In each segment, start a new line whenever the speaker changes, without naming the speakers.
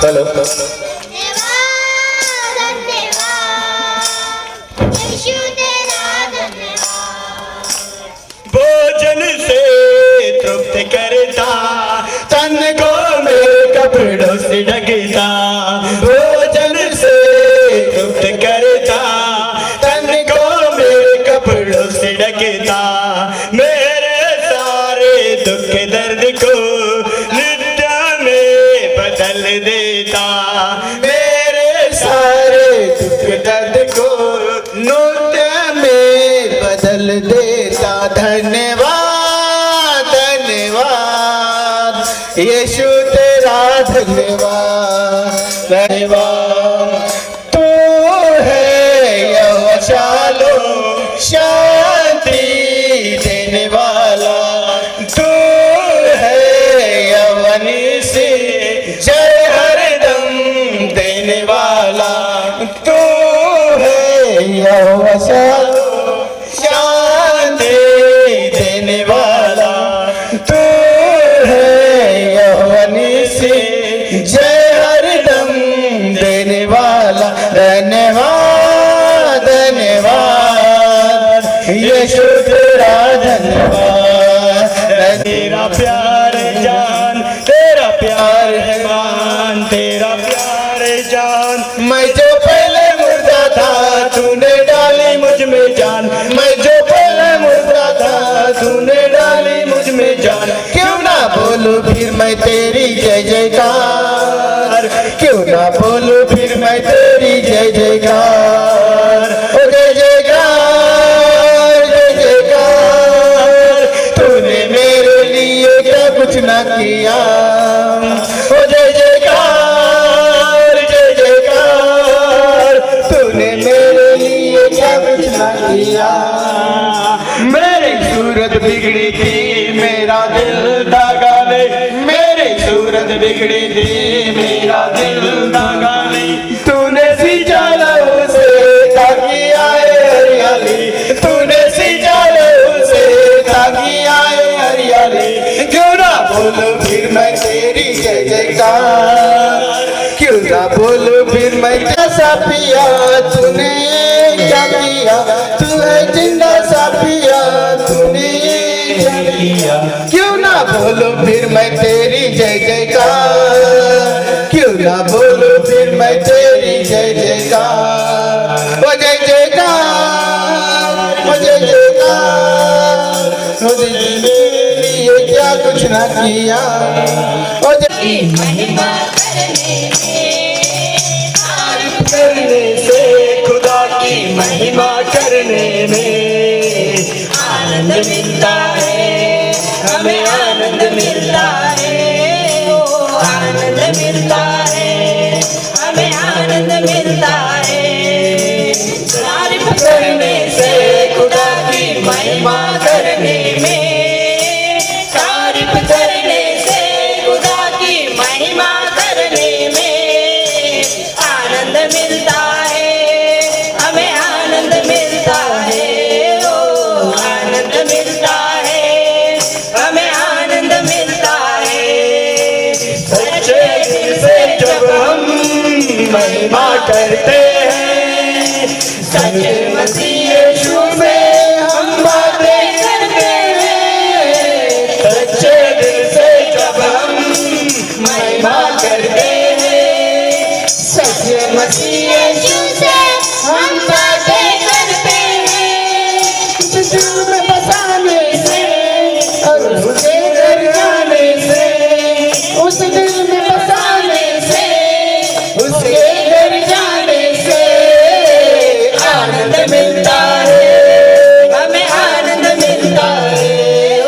चलो भोजन से तृप्त करता तन को मेरे कपड़ों से ढकता भोजन से तृप्त करता तन को मेरे कपड़ों से ढकता मेरे सारे दुख दर्द को नृत्य में बदल देता मेरे सारे दुख दर्द को नृत्य में बदल देता धन्यवाद धन्यवाद यीशु तेरा धन्यवाद धन्यवाद तू है यहोवा शालोम शांति देने वाला तू है यहोवा निसी जय हरदम देने वाला तू है यहोवा शालोम शांति देने वाला तू है यहोवा निसी जय हरदम देने वाला धन्यवाद धन्यवाद यीशु तेरा धन्यवाद तेरा प्यार जान तेरा प्यार है मान तेरा प्यार जान मैं जो पहले मुर्दा था तूने डाली मुझ में जान मैं जो पहले मुर्दा था तूने डाली मुझ में जान क्यों ना बोलूं फिर मैं तेरी जय जयकार क्यों ना बोलूं फिर मैं तेरी जय जयकार ओ जय जयकार जय जयकार तूने मेरे लिए क्या कुछ ना किया ओ जय जयकार जय जयकार तूने मेरे लिए क्या कुछ ना किया मेरी सूरत बिगड़ी थी मेरा दिल दागा ले मेरी सूरत बिगड़ी थी मेरा दिल दागा ले तूने सींचा लहू से ताकि आए हरियाली तूने सींचा लहू से ताकि आए हरियाली क्यों ना बोलूं फिर मैं तेरी जय जयकार क्यों ना बोलूं फिर मैं कैसा पिया तूने क्या किया तू है जिंदा सा पिया तूने क्या किया क्यों ना बोलूं फिर मैं तेरी जय जयकार क्यों ना बोलूं फिर मैं तेरी जय जयकार ओ जय जयकार ओ जय जयकार मेरे लिए क्या कुछ ना किया ओ जय
महिमा
करने से खुदा की महिमा करने में
आनंद मिलता है हमें आनंद मिलता है ओ आनंद मिलता है हमें आनंद मिलता है तारीफ करने से खुदा की महिमा करने में तारीफ करने से खुदा की महिमा करने में आनंद मिलता है हमें आनंद मिलता है ओ आनंद मिलता है हमें आनंद मिलता है
सच्चे दिल से जब हम महिमा करते हैं सच्चे मसीह यीशु में हम बातें करते हैं सच्चे दिल से जब हम महिमा करते हैं सच्चे मसीह यीशु से हम बातें करते हैं उस दिल में बसाने से और उसके घर जाने से उस दिल में बसाने से उसके घर जाने से आनंद मिलता है
हमें आनंद मिलता है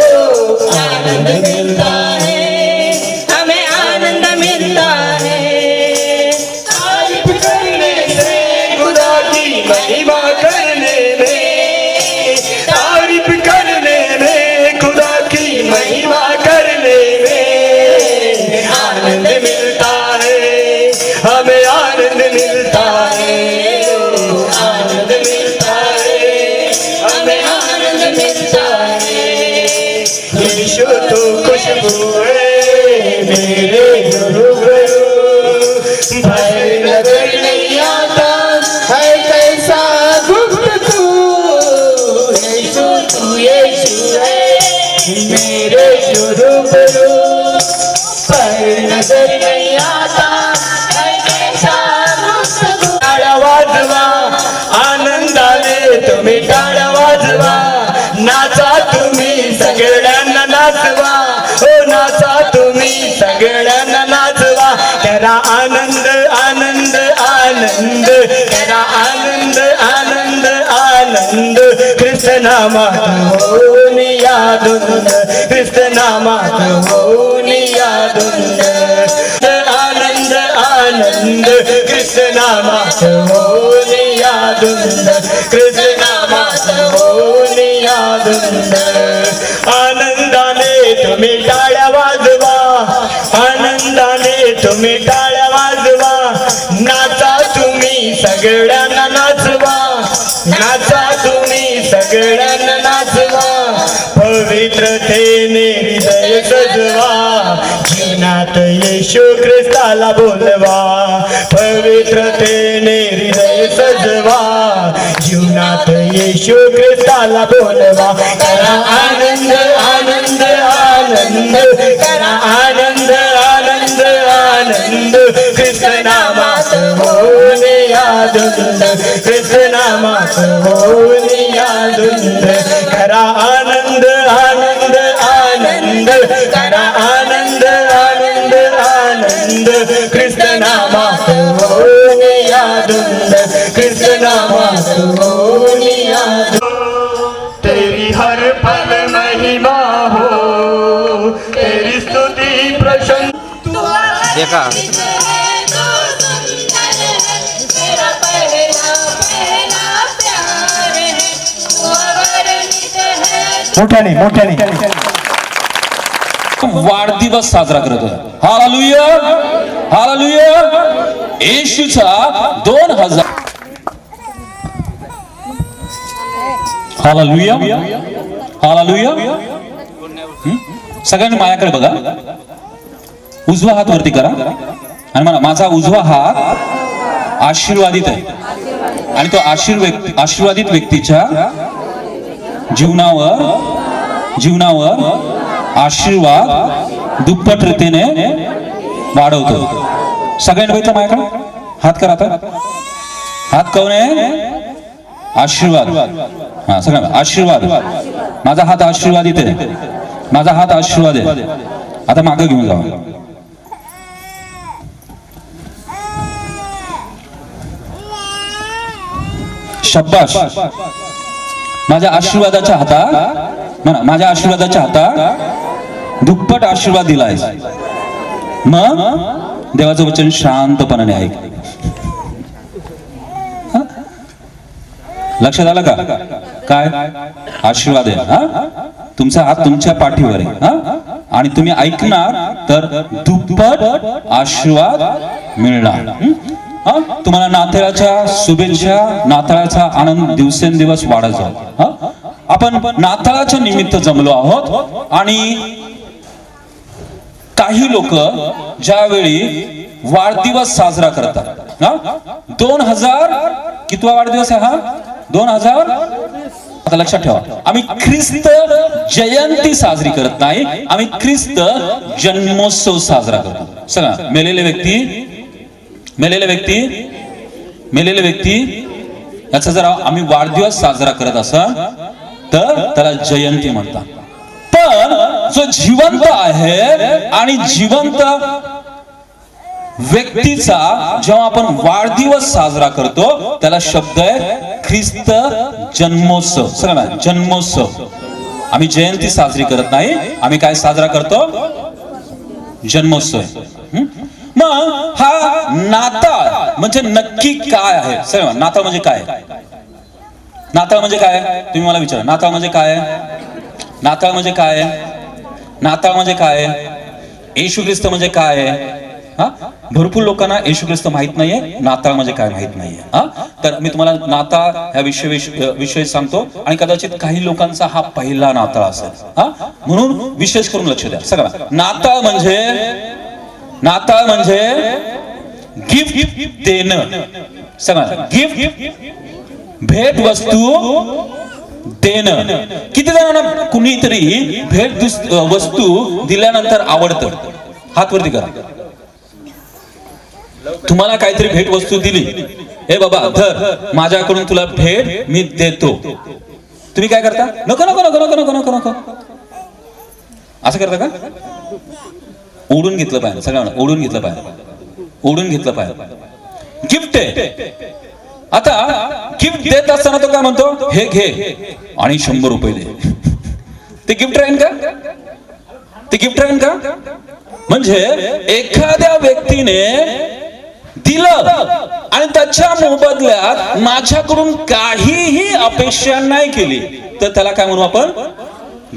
ओ आनंद मिलता है हमें आनंद मिलता है
तारीफ करने से खुदा की महिमा करने में तारीफ करने में खुदा की महिमा करने में आनंद मिलता है हमें आनंद मिलता है
मिलता है।
यीशु तू खुशबू है मेरे रूबरू, भय नजर नहीं आता है कैसा गुफ्त तू। यीशु तू यीशु है मेरे रूबरू, भय नजर नहीं आता है कैसा गुफ्त तू। टाळ्या वाजवा आनंदाने तुम्ही टाळ्या वाजवा, नाचा तुम्ही सगळ्यांना नाचवा, हो नाचा तुम्ही सगळ्यांना नाचवा। करा आनंद आनंद आनंद, करा आनंद आनंद आनंद, कृष्ण नामात होऊन या धुंद, कृष्ण नामात होऊन या धुंद। आनंद आनंद कृष्ण नामात होऊन या धुंद, कृष्ण नामात होऊन या धुंद। आनंदाने तुम्ही टाळ्या वाजवा, आनंदाने तुम्ही टाळ्या वाजवा, नाचा तुम्ही सगळ्यांना नाचवा, नाचा तुम्ही सगळ्यांना नाचवा। पवित्रतेने हृदय सजवा, जीवनात येशू ख्रिस्ताला बोलवा, पवित्रतेने हृदय सजवा, जीवनात येशू ख्रिस्ताला बोलवा। करा आनंद आनंद आनंद, करा आनंद आनंद आनंद, कृष्ण नामात होऊन या धुंद, कृष्ण नामात होऊन या धुंद। करा आनंद आनंद आनंद, करा आनंद आनंद आनंद, कृष्ण नामात होऊन या धुंद, कृष्ण नामात होऊन या धुंद। तेरी हर पल महिमा हो, तेरी स्तुति प्रशंसा।
देखा
तेरा पहला पहला प्यार है, तू अवर्णित है।
मोठ्याने मोठ्याने
वाढदिवस साजरा करतोय। Hallelujah hallelujah. येशूचा 2000 हालेलुया हालेलुया। सगळ्यांनी माझ्याकडे बघा, उजवा हात वरती करा आणि म्हणा माझा उजवा हात आशीर्वादित आहे, आणि तो आशीर्वादित व्यक्तीच्या जीवनावर आशीर्वाद दुप्पट रीतीने वाढवतो। सगळ्यांनी बघितलं माझ्याकडे हात करा, आता हात कोण आहे? आशीर्वाद। हा सगळ्यांना आशीर्वाद, माझा हात आशीर्वादित आहे, माझा हात आशीर्वाद आहे। आता मागे घेऊन जावा, शब्बाश। माझ्या आशीर्वादाच्या हातात म्हणा, माझ्या आशीर्वादाच्या हातात दुप्पट आशीर्वाद दिलाय। मग देवाचं वचन शांतपणाने ऐक। लक्षात आलं का? काय आशीर्वाद आहे? हा, तुमचा हात तुमच्या पाठीवर आहे, हा, आणि तुम्ही ऐकणार तर दुप्पट आशीर्वाद मिळणार। हा, तुम्हाला नाताळाच्या शुभेच्छा, नाताळाचा आनंद दिवसेंदिवस वाढत जातो। आपण नाताळाच्या निमित्त जमलो आहोत, आणि काही लोक ज्यावेळी वाढदिवस साजरा करतात, 2000 कितवा वाढदिवस आहे हा? 2000। आता लक्षात ठेवा, आम्ही ख्रिस्त जयंती साजरी करत नाही, आम्ही ख्रिस्त जन्मोत्सव साजरा करतो। सगळा मेलेले व्यक्ती याचा जर आम्ही वाढदिवस साजरा करत असाल तर त्याला जयंती म्हणतात। पण जो जिवंत आहे आणि जिवंत व्यक्तीचा जेव्हा आपण वाढदिवस साजरा करतो त्याला शब्द आहे ख्रिस्त जन्मोत्सव। सगळ्यांना जन्मोत्सव। आम्ही जयंती साजरी करत नाही, आम्ही काय साजरा करतो? जन्मोत्सव। मग हा नाताळ म्हणजे नक्की काय आहे? सगळं नाताळ म्हणजे काय? नाताळ म्हणजे काय? तुम्ही मला विचारा, नाताळ म्हणजे काय? नाताळ म्हणजे काय? नाताळ म्हणजे काय? येशू ख्रिस्त म्हणजे काय? भरपूर लोकांना येशू ख्रिस्त माहित नाहीये, नाताळ म्हणजे काय माहित नाहीये. तर मी तुम्हाला नाताळ ह्या विषय सांगतो आणि कदाचित काही लोकांचा हा पहिला नाताळ असेल. म्हणून विशेष करून लक्ष द्या सगळं. नाताळ म्हणजे गिफ्ट देणं. सगळं गिफ्ट, भेट वस्तू देणं. किती जणांना कुणीतरी भेट वस्तू दिल्यानंतर आवडतं? हात वरती करा. तुम्हाला काहीतरी भेट वस्तू दिली, हे बाबा धर, माझ्याकडून तुला भेट मी देतो, तुम्ही काय करता? नको नको नको नको नको नको नको असं करता का? ओढून घेतलं पाहिजे सगळ्यांना, ओढून घेतलं पाहिजे, ओढून घेतलं पाहिजे. गिफ्ट आहे. आता गिफ्ट देत असताना तो काय म्हणतो? हे घे आणि 100 रुपये दे. ते गिफ्ट राहील का? ते गिफ्ट राहील का? म्हणजे एखाद्या व्यक्तीने दिलं आणि त्याच्या मोबदल्यात माझ्याकडून काहीही अपेक्षा नाही केली तर त्याला काय म्हणू आपण?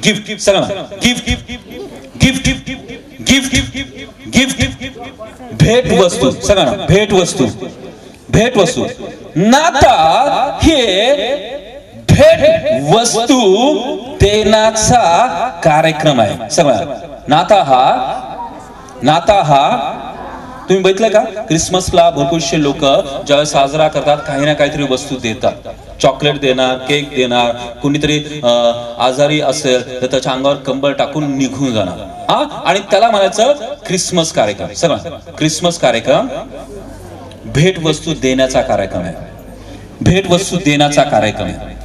गिफ्ट. सगळं गिफ्ट गिफ्ट गिफ्ट गिफ्ट. भेट वस्तू. सगळं भेट वस्तू. भेट वस्तू. नाताळ हे भेट वस्तू देण्याचा कार्यक्रम आहे. सगळं नाताळ हा तुम्ही बघितलं का? क्रिसमसला भरपूरशे लोक ज्यावेळेस साजरा करतात काही ना काहीतरी वस्तू देतात. चॉकलेट देणार, केक देणार, कुणीतरी आजारी असेल तर त्याच्या अंगावर कंबळ टाकून निघून जाणार. आणि त्याला म्हणायचं क्रिसमस कार्यक्रम. सगळं क्रिसमस कार्यक्रम भेट वस्तू देण्याचा कार्यक्रम आहे. भेट वस्तू देण्याचा कार्यक्रम आहे.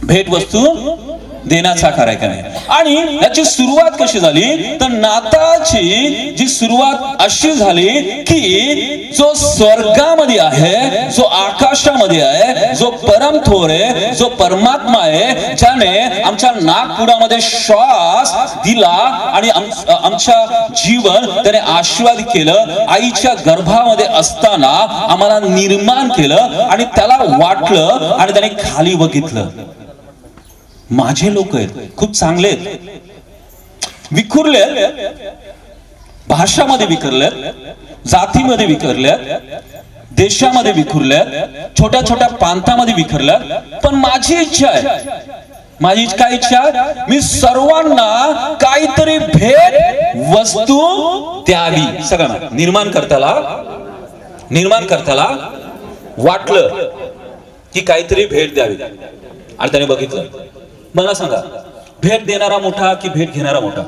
भेट वस्तू देण्याचा कार्यक्रम आहे. आणि याची सुरुवात कशी झाली तर नाताळची जी सुरुवात अशी झाली की जो स्वर्गामध्ये आहे, जो आकाशामध्ये आहे, जो परमथोर आहे, जो परमात्मा आहे, ज्याने आमच्या नाकपुडामध्ये श्वास दिला आणि आमच्या जीवन त्याने आशीर्वाद केलं, आईच्या गर्भामध्ये असताना आम्हाला निर्माण केलं आणि त्याला वाटलं आणि त्याने खाली बघितलं. माझे लोक आहेत, खूप चांगले आहेत, विखुरले, भाषामध्ये विखुरले, जातीमध्ये विखुरले, देशामध्ये विखुरले, छोट्या छोट्या प्रांतामध्ये विखुरले. पण माझी इच्छा आहे, माझी काय इच्छा? मी सर्वांना काहीतरी भेट वस्तू द्यावी. सगळ्यांना निर्माणकर्त्याला वाटलं की काहीतरी भेट द्यावी आणि त्याने बघितलं. मला सांगा, भेट देणारा मोठा की भेट घेणारा मोठा?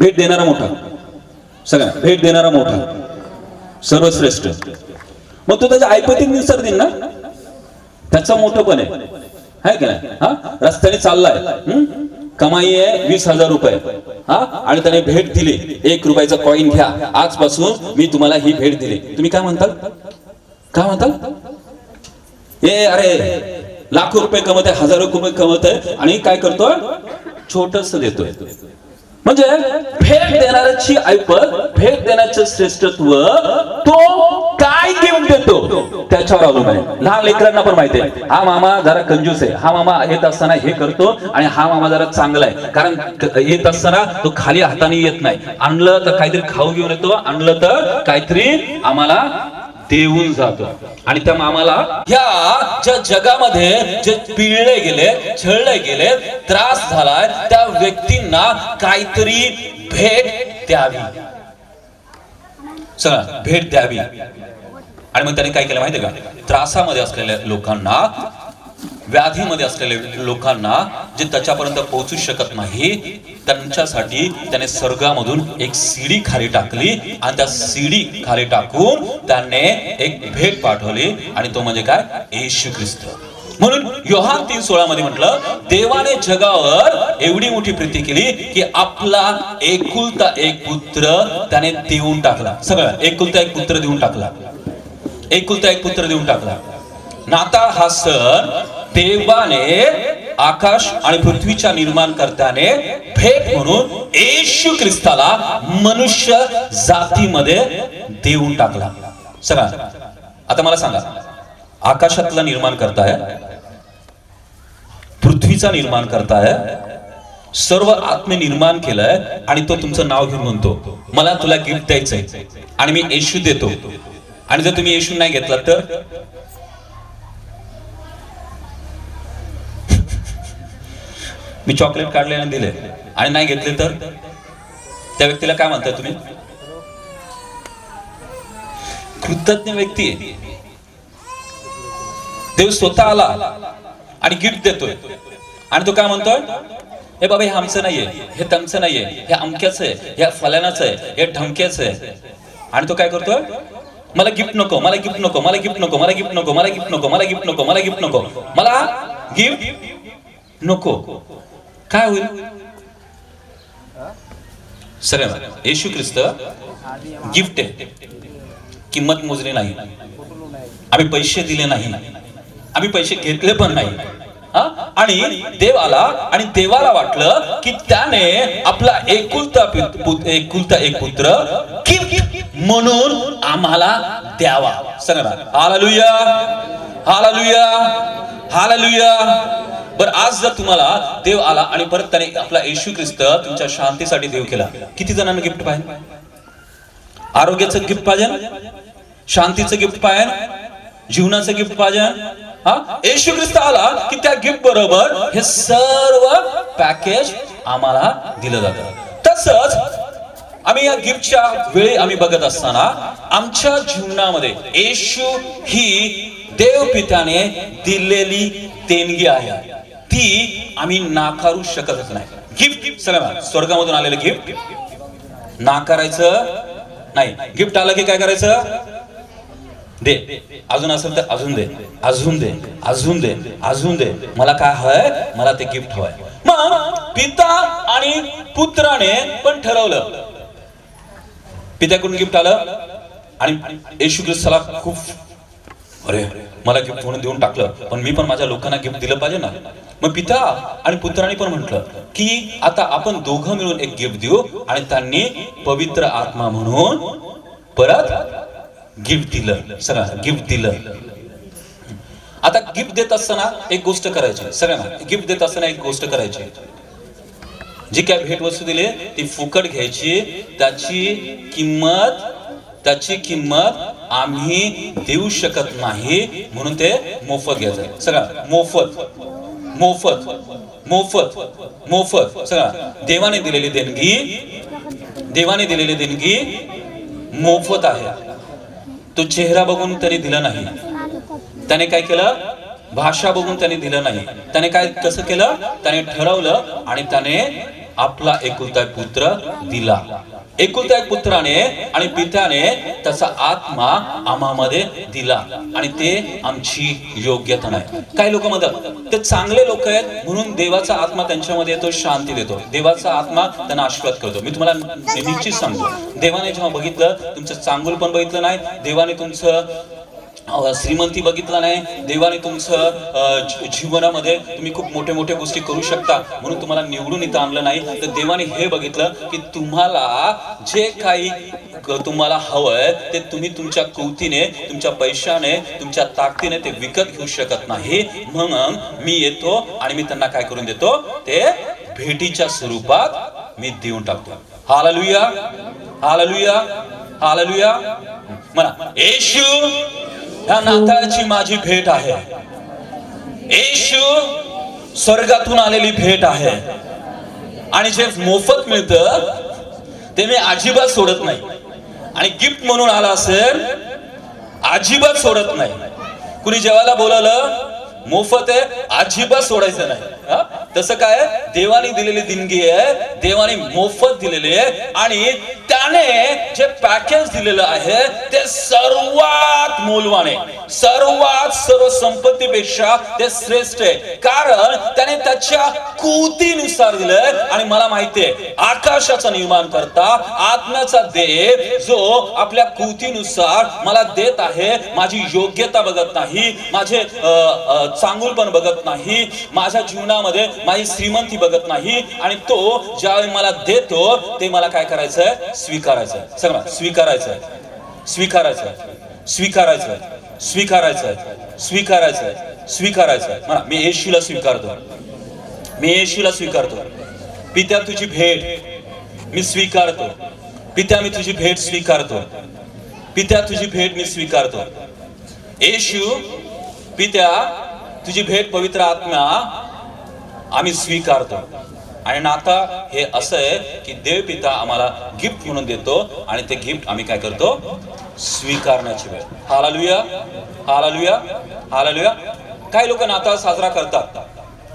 भेट देणारा मोठा. सगळ्या भेट देणारा मोठा, सर्वश्रेष्ठ. मग तो त्याच्या ऐपतीत निसर देईल ना, त्याचं मोठं पण आहे की नाही? रस्त्याने चाललाय, कमाई आहे 20,000 रुपये, आणि त्याने भेट दिली, 1 रुपयाचा कॉइन घ्या, आजपासून मी तुम्हाला ही भेट दिली. तुम्ही काय म्हणताल? काय म्हणताल? अरे लाखो रुपये कमवत आहे, हजारो रुपये कमवत आहे आणि काय करतोय? छोटस देतोय. म्हणजे भेट देणाऱ्याची ऐपत, भेट देण्याचं श्रेष्ठत्व, तो काय गिफ्ट देतो त्याच्यावर अवलंबून आहे. लहान लेकरांना पण माहिती आहे, हा मामा जरा कंजूस आहे, हा मामा येत असताना हे करतो आणि हा मामा जरा चांगला आहे, कारण येत असताना तो खाली हाताने येत नाही, आणलं तर काहीतरी खाऊ घेऊन येतो, आणलं तर काहीतरी आम्हाला देऊन जातो. आणि त्या मामाला ह्या ज्या जगामध्ये जे पिळले गेले, छळले गेले, त्रास झालाय, त्या व्यक्तींना काहीतरी भेट द्यावी. सगळं भेट द्यावी. आणि मग त्याने काय केलं माहितीये का? त्रासामध्ये असलेल्या लोकांना, व्याधीमध्ये असलेल्या लोकांना, जे त्याच्यापर्यंत पोहोचू शकत नाही, त्यांच्यासाठी त्याने स्वर्गामधून एक सीडी खाली टाकली आणि त्या सीडी खाली टाकून त्याने एक भेट पाठवली आणि तो म्हणजे काय? येशू ख्रिस्त. म्हणून योहान 3:16 मध्ये म्हटलं, देवाने जगावर एवढी मोठी प्रीती केली की आपला एकुलता एक पुत्र त्याने देऊन टाकला. सगळं एकुलता एक पुत्र देऊन टाकला. एकुलता एक पुत्र देऊन टाकला. नाताळ हा सण देवाने आकाश आणि पृथ्वीच्या निर्माणकर्त्याने भेट म्हणून येशू ख्रिस्ताला मनुष्य जातीमध्ये देऊन टाकला. सगळा. आता मला सांगा, आकाशातला निर्माण करताय, पृथ्वीचा निर्माण करताय, सर्व आत्मे निर्माण केलंय आणि तो तुमचं नाव घेऊन म्हणतो मला तुला गिफ्ट द्यायचंय आणि मी येशू देतो, आणि जर तुम्ही येशू नाही घेतला तर मी चॉकलेट काढले आणि दिले आणि नाही घेतले तर त्या व्यक्तीला काय म्हणताय तुम्ही? कृतज्ञ व्यक्ती आहे. देव स्वतः आला आणि गिफ्ट देतोय आणि तो काय म्हणतोय, हे बाबा हे आमचं नाहीये, हे तमचं नाहीये, हे अमक्याचं आहे, हे फलानाचं आहे, हे ढमक्याचं आहे. आणि तो काय करतोय, मला गिफ्ट नको, मला गिफ्ट नको, मला गिफ्ट नको, मला गिफ्ट नको, मला गिफ्ट नको, मला गिफ्ट नको, मला गिफ्ट नको, मला गिफ्ट नको. काय होईल? सर येशू ख्रिस्त गिफ्ट आहे, किंमत मोजली नाही, आम्ही पैसे दिले नाही, आम्ही पैसे घेतले पण नाही. आणि देव आला आणि देवाला वाटलं की त्याने आपला एकुलता एक पुत्र गिफ्ट म्हणून आम्हाला द्यावा. सांगा हालेलुया, हालेलुया, हालेलुया. बरं, आज जर तुम्हाला देव आला आणि परत त्याने आपला येशू ख्रिस्त तुमच्या शांतीसाठी देव केला, किती जणांना गिफ्ट पाहिजे? आरोग्याचं गिफ्ट पाहिजे, शांतीचं गिफ्ट पाहिजे, जीवनाचं गिफ्ट पाहिजे. येशू ख्रिस्त आला की त्या गिफ्ट बरोबर हे सर्व पॅकेज आम्हाला दिलं जातं. तसंच आम्ही या गिफ्टच्या वेळी आम्ही बघत असताना आमच्या जीवनामध्ये येशू ही देव पित्याने दिलेली देणगी आहे, ती आम्ही नाकारू शकतच नाही. गिफ्ट सगळं स्वर्गामधून आलेलं गिफ्ट नाकारायचं नाही. गिफ्ट आलं की काय करायचं? दे, अजून असेल तर अजून दे, अजून दे, अजून दे, अजून दे. मला काय हवंय? मला ते गिफ्ट हवंय. मग पिता आणि पुत्राने पण ठरवलं. पित्याकडून गिफ्ट आलं आणि येशू ख्रिस्ताला खूप, अरे मला गिफ्ट म्हणून देऊन टाकलं, पण मी पण माझ्या लोकांना गिफ्ट दिलं पाहिजे ना. मग पिता आणि पुत्राने पण म्हटलं की आता आपण दोघं मिळून एक गिफ्ट देऊ, आणि त्यांनी पवित्र आत्मा म्हणून परत गिफ्ट दिलं. सगळं गिफ्ट दिलं. आता गिफ्ट देत असताना एक गोष्ट करायची, सगळ्यांना गिफ्ट देत असताना एक गोष्ट करायची, जी काय भेट वस्तू दिली ती फुकट घ्यायची, त्याची किंमत आम्ही देऊ शकत नाही, म्हणून ते मोफत घ्यायचं. सगळं मोफत, मोफत, मोफत, मोफत. सगळं देवाने दिलेली देणगी मोफत आहे. तो चेहरा बघून त्याने दिला नाही, त्याने काय केलं? भाषा बघून त्याने दिलं नाही. त्याने काय कसं केलं? त्याने ठरवलं आणि त्याने आपला एकुलता एक पुत्र दिला. एकुलता एक पुत्राने आणि पित्याने त्याचा आत्मा आम्हामध्ये दिला, आणि ते आमची योग्यता नाही. काही लोक म्हणतात ते चांगले लोक आहेत म्हणून देवाचा आत्मा त्यांच्यामध्ये येतो, शांती देतो, देवाचा आत्मा त्यांना आशीर्वाद करतो. मी तुम्हाला निश्चित सांगतो, देवाने जेव्हा बघितलं तुमचं चांगुल पण बघितलं नाही, देवाने तुमचं श्रीमंती बघितलं नाही, देवाने तुमचं जीवनामध्ये तुम्ही खूप मोठे मोठे गोष्टी करू शकता म्हणून तुम्हाला निवडून इथं आणलं नाही, तर देवाने हे बघितलं की तुम्हाला जे काही तुम्हाला हवंय ते तुम्ही तुमच्या कृतीने, तुमच्या पैशाने, तुमच्या ताकदीने ते विकत घेऊ शकत नाही. म्हणून मी येतो आणि मी त्यांना काय करून देतो? ते भेटीच्या स्वरूपात मी देऊन टाकतो. Hallelujah, hallelujah, hallelujah. म्हणा येशू ह्या नाताळची माझी भेट आहे. येशू स्वर्गातून आलेली भेट आहे, आणि जे मोफत मिळतं ते मी अजिबात सोडत नाही. आणि गिफ्ट म्हणून आला असेल अजिबात सोडत नाही. कुणी जेवायला बोलवलं मोफत आहे, अजिबात सोडायचं नाही. तसं काय? देवाने दिलेली देणगी आहे, देवाने मोफत दिलेली आहे, आणि त्याने जे पॅकेज दिलेलं आहे ते सर्वात मौल्यवान, सर्व संपत्तीपेक्षा ते श्रेष्ठ आहे. कारण त्याने त्याच्या कृतीनुसार दिलंय. आणि मला माहितीये आकाशाचा निर्माण करता, आत्म्याचा देव जो आपल्या कृतीनुसार मला देत आहे, माझी योग्यता बघत नाही, माझे चांगुलपण बघत नाही, माझ्या जीवनामध्ये माझी श्रीमंती बघत नाही, आणि तो ज्यावेळी मला देतो ते मला काय करायचंय? स्वीकारायचंय. सगळं स्वीकारायचंय, स्वीकारायचंय, स्वीकारायचंय, स्वीकारायचंय, स्वीकारायचंय, स्वीकारायचंय. म्हणा मी येशूला स्वीकारतो, मी येशूला स्वीकारतो. पित्या तुझी भेट मी स्वीकारतो. पित्या मी तुझी भेट स्वीकारतो, पित्या तुझी भेट मी स्वीकारतो. येशू पित्या तुझी भेट पवित्र आत्मा आम्ही स्वीकारतो. आणि नाता हे असं आहे की देव पिता आम्हाला गिफ्ट म्हणून देतो आणि ते गिफ्ट आम्ही काय करतो, स्वीकारण्याची वेळ. Hallelujah, hallelujah, hallelujah. काही लोक नाताळ साजरा करतात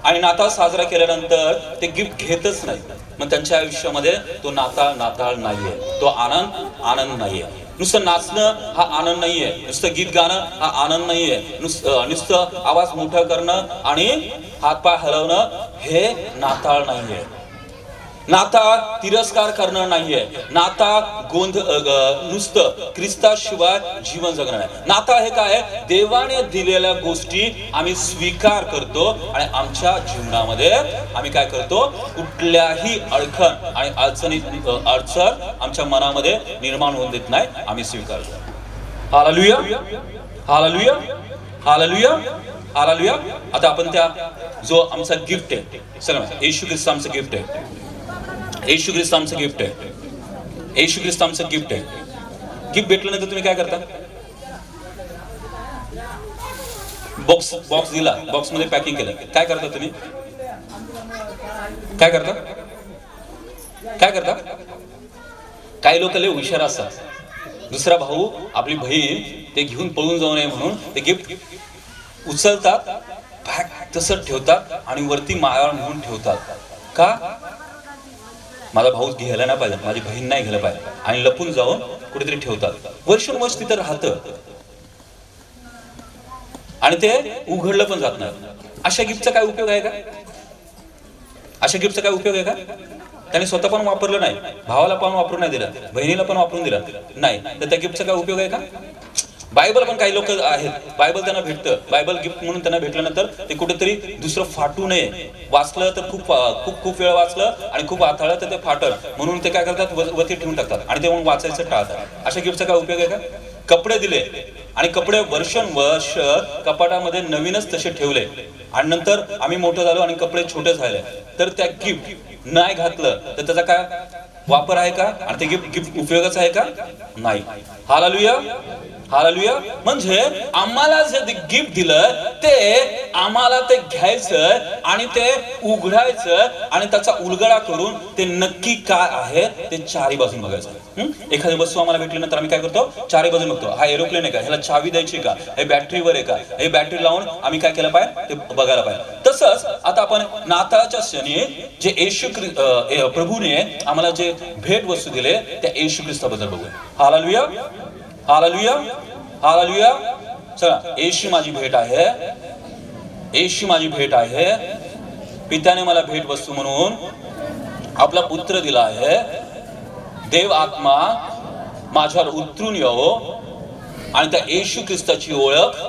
आणि नाताळ साजरा केल्यानंतर ते गिफ्ट घेतच नाही. मग त्यांच्या आयुष्यामध्ये तो नाताळ नाहीये, तो आनंद नाहीये. नुसतं नाचणं हा आनंद नाहीये, नुसतं गीत गाणं हा आनंद नाहीये, नुसतं आवाज मोठा करणं आणि हातपाय हलवणं हे नाताळ नाहीये. नाताळ तिरस्कार करणं नाहीये. नाताळ नुसतं ख्रिस्ताशिवाय जीवन जगणं नाही. नाताळ हे काय आहे, देवाने दिलेल्या गोष्टी आम्ही स्वीकार करतो आणि आमच्या जीवनामध्ये आम्ही काय करतो, कुठल्याही अडचण आणि अडचण आमच्या मनामध्ये निर्माण होऊन देत नाही, आम्ही स्वीकारतो. Hallelujah, hallelujah, hallelujah, hallelujah. आता आपण त्या जो आमचा गिफ्ट आहे, सगळं येशू ख्रिस्त आमचं गिफ्ट आहे. येशू ख्रिस्त आमचं गिफ्ट आहे. येशू ख्रिस्त आमचं गिफ्ट आहे. गिफ्ट भेटल्यानंतर तुम्ही काय करता, बॉक्स दिला, बॉक्स मध्ये पॅकिंग केलं, काय करता तुम्ही, काय करता, काय करता. काही लोक लय हुशार असतात. दुसरा भाऊ आपली बहीण ते घेऊन पळून जाऊ नये म्हणून ते गिफ्ट उचलतात, पॅक तसंच ठेवतात आणि वरती माळावर नेऊन ठेवतात. का, माझा भाऊ घ्यायला नाही पाहिजे, माझी बहीण नाही घ्यायला पाहिजे, आणि लपून जाऊन कुठेतरी ठेवतात. वर्षोनवर्ष तिथं राहतं आणि ते उघडलं पण जात नाही. अशा गिफ्टचा काय उपयोग आहे का, अशा गिफ्टचा काय उपयोग आहे का. त्याने स्वतः पण वापरलं नाही, भावाला पण वापरून नाही दिलं, बहिणीला पण वापरून दिलं नाही, तर त्या गिफ्टचा काय उपयोग आहे का. बायबल पण काही लोक आहेत, बायबल त्यांना भेटतं, बायबल गिफ्ट म्हणून त्यांना भेटल्यानंतर ते कुठेतरी दुसरं फाटू नये, वाचलं तर खूप वेळ वाचलं आणि खूप आथाळलं तर ते फाटल म्हणून ते काय करतात, वरती ठेवून टाकतात आणि ते म्हणून वाचायचं टाळतात. अशा गिफ्टचा काय उपयोग आहे का. कपडे दिले आणि कपडे वर्षानुवर्ष कपाटामध्ये नवीनच तसे ठेवले आणि नंतर आम्ही मोठं झालो आणि कपडे छोटे झाले, तर त्या गिफ्ट नाही घातलं तर त्याचा काय वापर आहे का, आणि ते गिफ्ट उपयोगाचं आहे का, नाही. Hallelujah, hallelujah. म्हणजे आम्हाला जे गिफ्ट दिलं ते आम्हाला ते घ्यायचं आणि ते उघडायचं आणि त्याचा उलगडा करून ते नक्की काय आहे ते चारी बाजून बघायचं. एखादी वस्तू आम्हाला भेटल्यानंतर आम्ही काय करतो, चारी बाजून बघतो. हा एरोप्लेन आहे का, ह्याला चावी द्यायची का, हे बॅटरीवर आहे का, हे बॅटरी लावून आम्ही काय केलं पाहिजे ते बघायला पाहिजे. तसंच आता आपण नाताळच्या क्षणी जे येशू प्रभूने आम्हाला जे भेट वस्तू दिले त्या येशू ख्रिस्ताबद्दल बघूया. Hallelujah, hallelujah, hallelujah. चला, येशू माझी भेट आहे, येशू माझी भेट आहे. पित्याने मला भेट वस्तू म्हणून आपला पुत्र दिला आहे. देव आत्मा माझ्यावर उतरून यावो आणि त्या येशू ख्रिस्ताची ओळख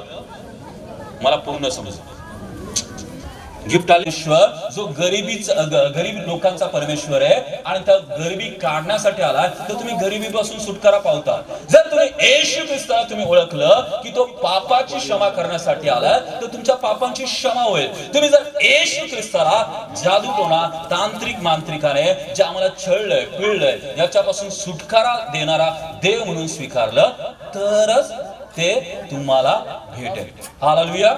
मला पूर्ण समजेल. गिफ्ट आलेश्वर जो गरीब लोकांचा परमेश्वर आहे आणि त्या गरिबी काढण्यासाठी आला, तर तुम्ही गरिबीपासून सुटकारा पावता. जर तुम्ही येशू ख्रिस्ताला तुम्ही ओळखलं की तो पापाची क्षमा करण्यासाठी आला, तर तुमच्या पापांची क्षमा होईल. तुम्ही जर येशू ख्रिस्ताला जादूटोणा तांत्रिक मांत्रिकाने जे आम्हाला छळलंय पिळलंय याच्यापासून सुटकारा देणारा देव म्हणून स्वीकारलं, तरच ते तुम्हाला भेटेल. Hallelujah,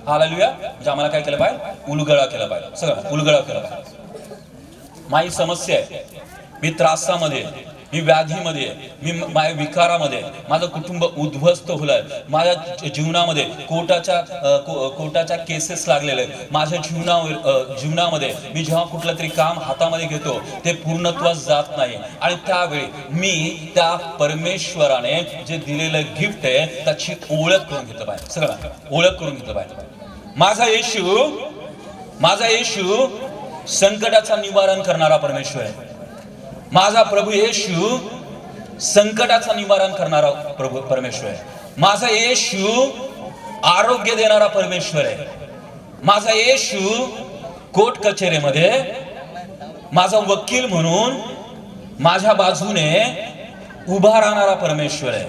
hallelujah. म्हणजे आम्हाला काय केलं पाहिजे, उलगडा केला पाहिजे, सगळं उलगडा केला पाहिजे. माझी समस्या आहे, मी त्रासामध्ये, मी व्याधीमध्ये, मी माझ्या विकारामध्ये, माझं कुटुंब उद्ध्वस्त होलंय, माझ्या जीवनामध्ये कोर्टाच्या केसेस लागलेले, माझ्या जीवनामध्ये मी जेव्हा कुठलं तरी काम हातामध्ये घेतो ते पूर्णत्वास जात नाही आणि त्यावेळी मी त्या परमेश्वराने जे दिलेलं गिफ्ट आहे त्याची ओळख करून घेतलं पाहिजे, सगळं ओळख करून घेतलं पाहिजे. माझा येशू संकटाचा निवारण करणारा परमेश्वर आहे. माझा प्रभू येशू संकटाचा निवारण करणारा प्रभू परमेश्वर आहे. माझा येशू आरोग्य देणारा परमेश्वर आहे. माझा येशू कोर्ट कचेरीमध्ये माझा वकील म्हणून माझ्या बाजूने उभा राहणारा परमेश्वर आहे.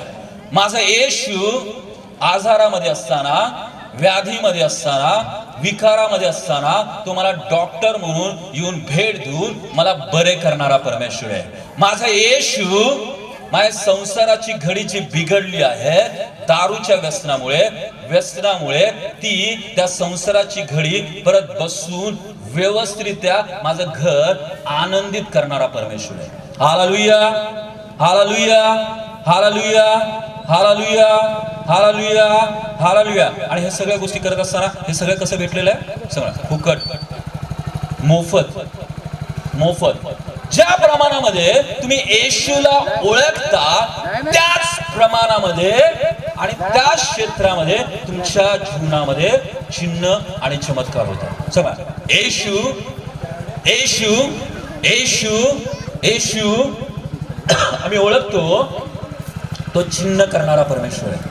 माझा येशू आजारामध्ये असताना, व्याधीमध्ये असताना विकारामध्ये असताना तो मला डॉक्टर म्हणून येऊन भेट देऊन मला बरे करणारा परमेश्वर आहे. माझा येशू माझ्या संसाराची घडी जी बिघडली आहे दारूच्या व्यसनामुळे ती त्या संसाराची घडी परत बसून व्यवस्थितरित्या माझं घर आनंदित करणारा परमेश्वर आहे. Hallelujah, hallelujah, hallelujah, hallelujah, hallelujah, hallelujah. आणि हे सगळ्या गोष्टी करत असताना हे सगळं कसं भेटलेलं आहे? सगळं फुकट, मोफत. ज्या प्रमाणामध्ये तुम्ही येशूला ओळखता त्याच प्रमाणामध्ये आणि त्या क्षेत्रामध्ये तुमच्या जीवनामध्ये चिन्ह आणि चमत्कार होतात. समजा येशू येशू येशू येशू आम्ही ओळखतो तो चिन्ह करणारा परमेश्वर आहे,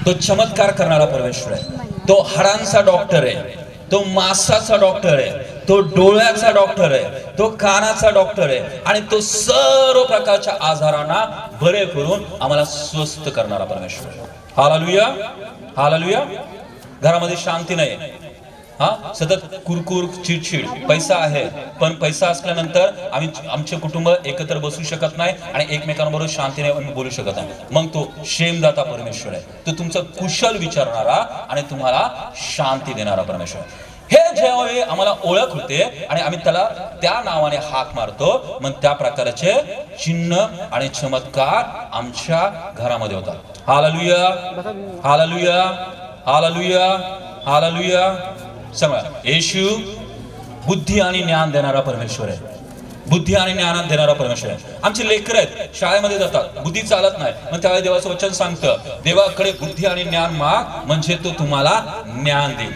तो चमत्कार करणारा परमेश्वर आहे, तो हाडांचा डॉक्टर आहे, तो मांसाचा डॉक्टर आहे, तो डोळ्याचा डॉक्टर आहे, तो कानाचा डॉक्टर आहे आणि तो सर्व प्रकारच्या आजारांना बरे करून आम्हाला स्वस्थ करणारा परमेश्वर आहे. Hallelujah, hallelujah. घरामध्ये शांती नाही, सतत कुरकुर चिडचिड. पैसा आहे पण पैसा असल्यानंतर आमचे कुटुंब एकत्र बसू शकत नाही आणि एकमेकांबरोबर शांतीने बोलू शकत नाही. मग तो शेमदाता परमेश्वर आहे, तो तुमचा कुशल विचारणारा आणि तुम्हाला शांती देणारा परमेश्वर आहे. हे जेव्हा आम्हाला ओळख होते आणि आम्ही त्याला त्या नावाने हाक मारतो मग त्या प्रकारचे चिन्ह आणि चमत्कार आमच्या घरामध्ये होतात. Hallelujah, hallelujah, hallelujah, hallelujah. सांगा येशू बुद्धी आणि ज्ञान देणारा परमेश्वर आहे, बुद्धी आणि ज्ञान देणारा परमेश्वर आहे. आमचे लेकर आहेत शाळेमध्ये जातात, बुद्धी चालत नाही, मग त्यावेळी देवाचं वचन सांगतं देवाकडे बुद्धी आणि ज्ञान माग म्हणजे तो तुम्हाला ज्ञान देईल.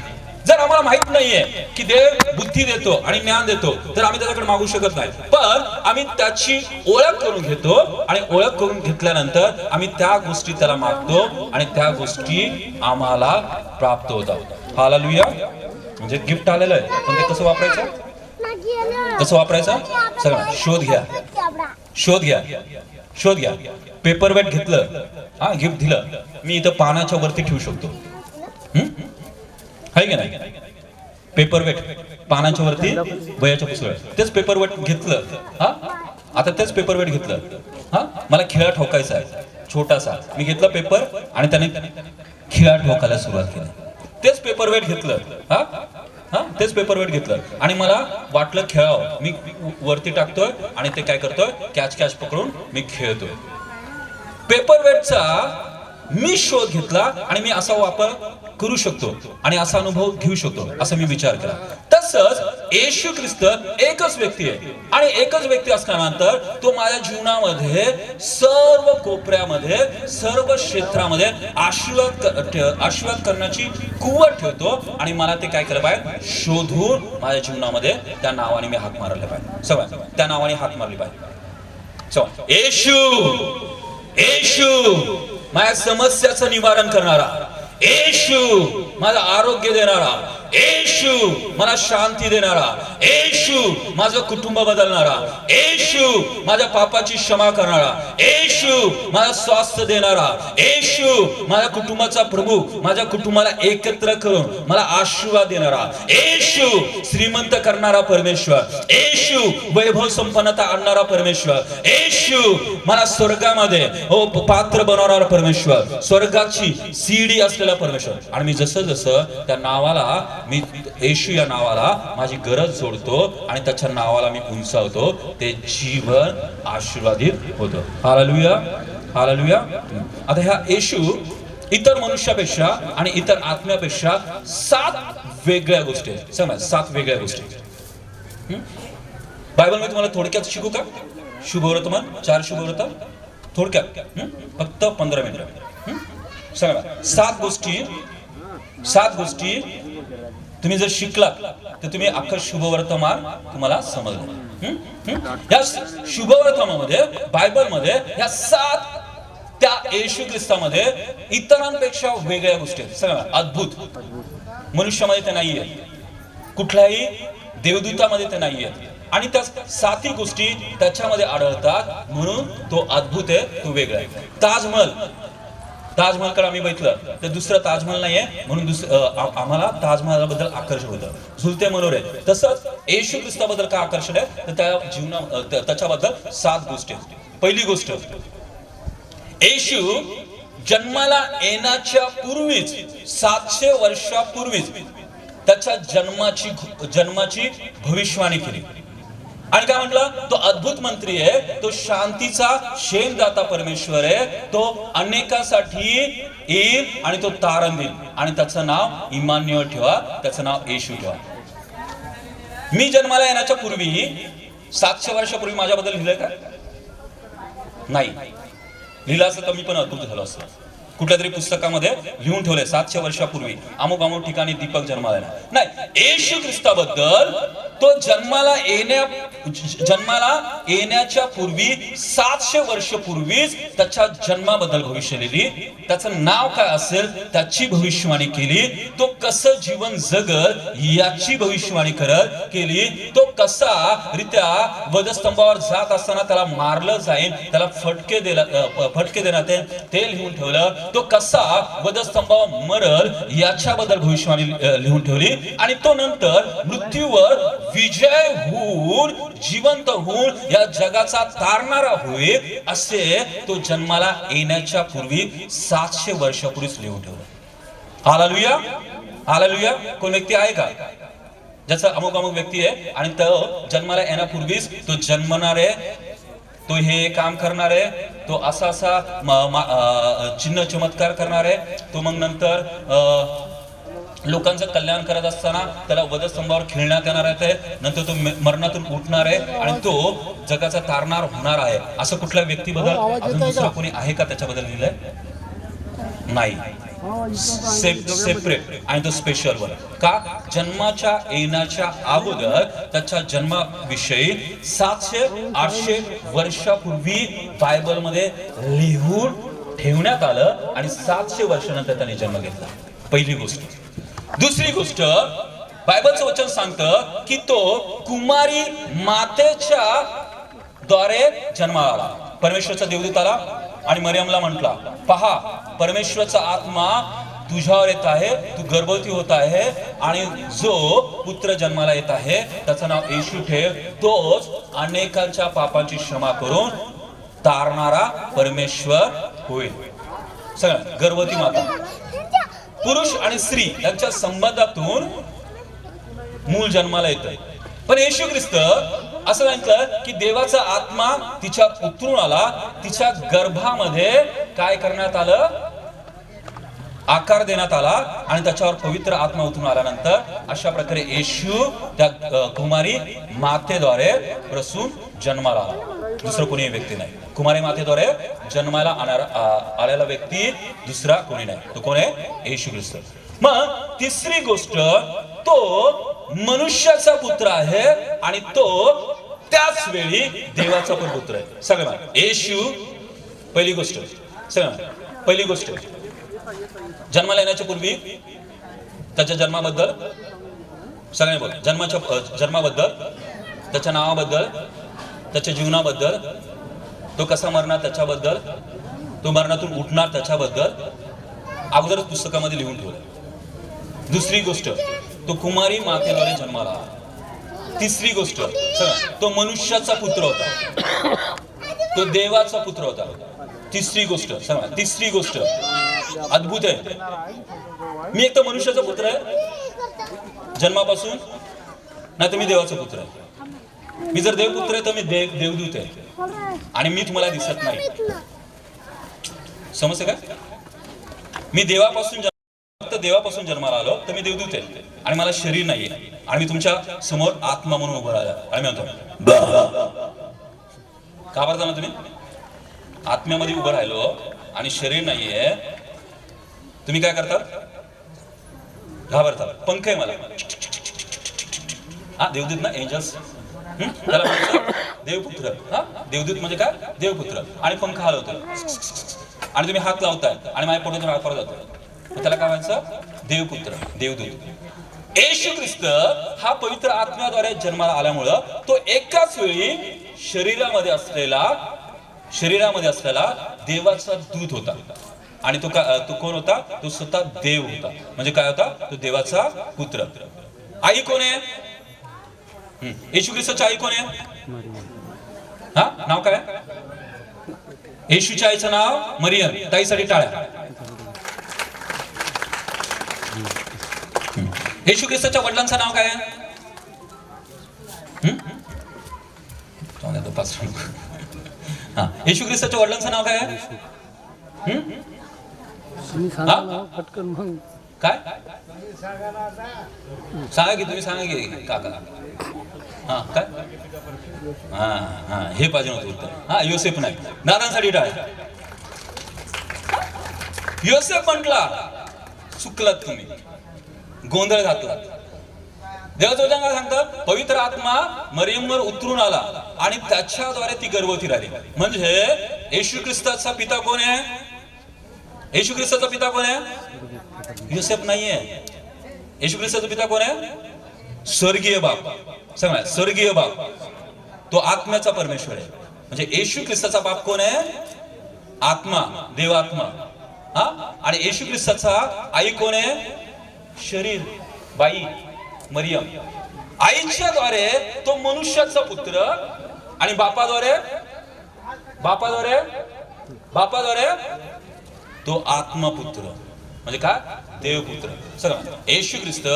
जर आम्हाला माहित नाहीये की देव बुद्धी देतो आणि ज्ञान देतो तर आम्ही त्याच्याकडे मागू शकत नाही, पण आम्ही त्याची ओळख करून घेतो आणि ओळख करून घेतल्यानंतर आम्ही त्या गोष्टी त्याला मागतो आणि त्या गोष्टी आम्हाला प्राप्त होतात. हालेलुया. म्हणजे गिफ्ट आलेलं आहे पण ते कसं वापरायचं, कसं वापरायचं? सगळं शोध घ्या, शोध घ्या, शोध घ्या. पेपर वेट घेतलं, गिफ्ट दिलं, मी इथं पानाच्या वरती ठेवू शकतो, आहे की नाही? पेपर वेट पानाच्या वरती वयाच्या पुस्तकात तेच पेपर वेट घेतलं, आता तेच पेपर वेट घेतलं, मला खिळा ठोकायचा आहे छोटासा, मी घेतला पेपर आणि त्याने खिळा ठोकायला सुरुवात केली. तेच पेपर वेट घेतलं, तेच पेपर वेट घेतलं आणि मला वाटलं खेळावं, मी वरती टाकतोय आणि ते काय करतोय कॅच पकडून मी खेळतोय. पेपर वेटचा मी शोध घेतला आणि मी असा वापर करू शकतो आणि असा अनुभव घेऊ शकतो असं मी विचार केला. तसंच येशू ख्रिस्त एकच व्यक्ती आहे आणि एकच व्यक्ती असल्यानंतर तो माझ्या जीवनामध्ये सर्व कोपऱ्यामध्ये सर्व क्षेत्रामध्ये आशीर्वाद करण्याची कुवत ठेवतो आणि मला ते काय केलं पाहिजे शोधून माझ्या जीवनामध्ये त्या नावाने मी हाक मारले पाहिजे. सगळं त्या नावाने हाक मारली पाहिजे. येशू येशू माझ्या समस्याचं निवारण करणारा, येशू माझं आरोग्य देणारा, येशू मला शांती देणारा, येशू माझं कुटुंब बदलणारा, येशू माझ्या पापाची क्षमा करणारा, येशू मला स्वास्थ्य देणारा, येशू माझ्या कुटुंबाचा प्रभू, माझ्या कुटुंबाला एकत्र करून मला आशीर्वाद देणारा, येशू श्रीमंत करणारा परमेश्वर, येशू वैभव संपन्नता आणणारा परमेश्वर, येशू मला स्वर्गामध्ये पात्र बनवणारा परमेश्वर, स्वर्गाची सीडी असलेला परमेश्वर. आणि मी जसं जसं त्या नावाला मी येशू या नावाला माझी गरज जोडतो आणि त्याच्या नावाला मी उंचावतो ते जीवन आशीर्वादित होतं. Hallelujah, hallelujah. आता ह्या येशू इतर मनुष्यापेक्षा आणि इतर आत्म्यापेक्षा 7 वेगळ्या गोष्टी आहेत. समजा 7 वेगळ्या गोष्टी. बायबल मध्ये तुम्हाला थोडक्यात शिकू का? शुभवर्तमान 4 शुभवर्तमान थोडक्यात फक्त 15 मिनिटं. सांगा 7 गोष्टी तुम्ही जर शिकलात तर तुम्ही अख्खं शुभवर्तमान तुम्हाला समजलं. या शुभवर्तमानामध्ये बायबलमध्ये या 7 त्या येशू ख्रिस्तामध्ये इतरांपेक्षा वेगळ्या गोष्टी आहेत. सगळं अद्भुत. मनुष्यामध्ये ते नाहीये, कुठल्याही देवदूतामध्ये ते नाहीये आणि त्या 7 गोष्टी त्याच्यामध्ये आढळतात म्हणून तो अद्भुत आहे, तो वेगळा आहे. ताजमहलकडे आम्ही बघितलं तर दुसरं ताजमहल नाहीये म्हणून आम्हाला ताजमहलाबद्दल आकर्षण होतं, झुलते मनोरे. तसंच येशू ख्रिस्ताबद्दल काय आकर्षण आहे तर त्या त्याच्याबद्दल 7 गोष्टी आहेत. पहिली गोष्ट, येशू जन्माला येण्याच्या पूर्वीच 700 वर्षापूर्वीच त्याच्या जन्माची भविष्यवाणी केली. आणि काय म्हटलं, तो अद्भुत मंत्री आहे, तो शांतीचा शेमदाता परमेश्वर आहे, तो अनेकांसाठी येईल आणि तो तारण देईल आणि त्याचं नाव इमान्युएल ठेवा, त्याचं नाव येशू ठेवा. मी जन्माला येण्याच्या पूर्वी 700 वर्षापूर्वी माझ्याबद्दल लिहिलंय का? नाही. लिहिलं असं तर मी पण अद्भुत झालो असतो. कुठल्या तरी पुस्तकामध्ये लिहून ठेवलंय 700 वर्षापूर्वी अमुक अमुक ठिकाणी दीपक जन्माला नाही. येशू ख्रिस्ताबद्दल तो जन्माला येण्याच्या पूर्वी 700 वर्षपूर्वीच त्याच्या जन्माबद्दल भविष्य लिहिली, त्याचं नाव काय असेल त्याची भविष्यवाणी केली, तो कसं जीवन जगल याची भविष्यवाणी केली, तो कसा रित्या वधस्तंभावर जात असताना त्याला मारलं जाईल, त्याला फटके देण्यात येईल ते लिहून ठेवलं, तो कसा वधस्तंभावर मरल याच्याबद्दल भविष्यवाणी लिहून ठेवली. आणि तो नंतर मृत्यूवर विजय होऊन जिवंत होऊन या जगाचा तारणारा होईल असे तो जन्माला येण्याच्या पूर्वी 700 वर्षापूर्वीच लिहून ठेवलं. Hallelujah, hallelujah. कोण व्यक्ती आहे का ज्याचा अमुक अमुक व्यक्ती आहे आणि तो जन्माला येण्यापूर्वीच तो जन्मणार आहे, तो हे काम करणार आहे, तो असा चिन्ह चमत्कार करणार आहे, तो मग नंतर लोकांचं कल्याण करत असताना त्याला वधस्तंभावर खेळण्यात येणार आहे, नंतर तो मरणातून उठणार आहे आणि तो जगाचा तारणार होणार आहे. असं कुठल्या व्यक्तीबद्दल अजून दुसरं कोणी आहे का त्याच्याबद्दल लिहिलंय? नाही. सेपरेट आणि तो स्पेशल वर का जन्माच्या येण्याच्या अगोदर त्याच्या जन्माविषयी 700-800 वर्षापूर्वी बायबल मध्ये लिहून ठेवण्यात आलं आणि 700 वर्षानंतर त्याने जन्म घेतला. पहिली गोष्ट. दुसरी गोष्ट, बायबलचं वचन सांगतं की तो कुमारी मातेच्या द्वारे जन्माला आला. परमेश्वरचा देवदूत आला आणि मरियमला म्हटला, पहा परमेश्वरचा आत्मा तुझ्यावर येत आहे, तू गर्भवती होत आहे आणि जो पुत्र जन्माला येत आहे त्याचं नाव येशू ठेव, तोच अनेकांच्या पापांची क्षमा करून तारणारा परमेश्वर होईल. सगळं गर्भवती माता, पुरुष आणि स्त्री यांच्या संबंधातून मूल जन्माला येतं. पण येशू ख्रिस्त असं सांगितलं की देवाचा आत्मा तिच्या उतरून आला, तिच्या गर्भामध्ये काय करण्यात आलं, आकार देण्यात आला आणि त्याच्यावर पवित्र आत्मा उतरून आल्यानंतर अशा प्रकारे येशू त्या कुमारी मातेद्वारे प्रसून जन्माला आला. दुसरं कोणी व्यक्ती नाही. कुमारी मातेद्वारे जन्माला आलेला व्यक्ती दुसरा कोणी नाही. तो कोण आहे? येशू ख्रिस्त. मग तिसरी गोष्ट, तो मनुष्याचा पुत्र आहे आणि तो त्याच वेळी देवाचा पण पुत्र आहे. सगळं येशू. पहिली गोष्ट, सगळं पहिली गोष्ट, जन्माला येण्याच्या पूर्वी त्याच्या जन्माबद्दल सगळे बोल, जन्माबद्दल, त्याच्या नावाबद्दल, त्याच्या जीवनाबद्दल, तो कसा मरणार त्याच्याबद्दल, तो मरणातून उठणार त्याच्याबद्दल अगोदरच पुस्तकामध्ये लिहून ठेवलं. दुसरी गोष्ट, तो कुमारी मातेद्वारे जन्माला आला. तिसरी गोष्ट, तो मनुष्याचा पुत्र होता, तो देवाचा पुत्र होता. तिसरी गोष्ट, तिसरी गोष्ट अद्भुत आहे, मी एक तर मनुष्याचा पुत्र आहे जन्मापासून, नाही तर मी देवाचा पुत्र आहे. मी जर देवपुत्र आहे तर मी देवदूत आहे आणि मी तुम्हाला दिसत नाही. समजते का? मी देवापासून जन्माला आलो तर मी देवदूत आहे आणि मला शरीर नाहीये आणि मी तुमच्या समोर आत्मा म्हणून उभं राहिला आणि मी म्हणतो का बरं ना, तुम्ही आत्म्यामध्ये उभं राहिलो आणि शरीर नाहीये, तुम्ही काय करतात? घाबरतात. पंख आहे मला, हा देवदूत ना, एंजल्स, त्याला म्हणायचं देवपुत्र. हा देवदूत म्हणजे काय? देवपुत्र. आणि पंख हलवतो आणि तुम्ही हात लावताय आणि माझ्या पोटातून हात परत जातो, त्याला काय म्हणायचं? देवपुत्र, देवदूत. येशू ख्रिस्त हा पवित्र आत्म्याद्वारे जन्माला आल्यामुळं तो एकाच वेळी शरीरामध्ये असलेला देवाचा दूत होता. आणि तो कोण होता? तो स्वतः देव होता. म्हणजे काय होता? तो देवाचा पुत्र. आई कोण आहे? येशू ख्रिस्ताची आई कोण आहे? हा, नाव काय? येशूच्या आईचं नाव मरियम. ताईसाठी टाळ्या. येशू ख्रिस्ताच्या वडिलांचं नाव काय आहे? हा, येशू ख्रिस्ताच्या वडिलांचं नाव काय आहे?
पटकन मग
काय सांगा की तुम्ही, सांगा की काका. हा काय? हा हा, हे पाहिजे नव्हतं उत्तर. हा, योसेफ नाही. दादांसाठी टाळ्या. योसेफ म्हटला, चुकलात तुम्ही, गोंधळ घातला. देवाचं वचन काय सांगतं? पवित्र आत्मा मरियमवर उतरून आला आणि त्याच्याद्वारे ती गर्भवती राहिली. म्हणजे येशू ख्रिस्ताचा पिता कोण आहे? येशू ख्रिस्ताचा पिता कोण आहे? योसेफ नाहीये. येशू ख्रिस्ताचा पिता कोण आहे? स्वर्गीय बाप. सांगा, स्वर्गीय बाप. तो आत्म्याचा परमेश्वर आहे. म्हणजे येशू ख्रिस्ताचा बाप कोण आहे? आत्मा, देवात्मा. हा, आणि येशू ख्रिस्ताचा आई कोण आहे? शरीर, बाई, मरियम. आईच्या द्वारे तो मनुष्याचा पुत्र आणि बापाद्वारे तो आत्मपुत्र. म्हणजे काय? देवपुत्र. सगळं येशू ख्रिस्त.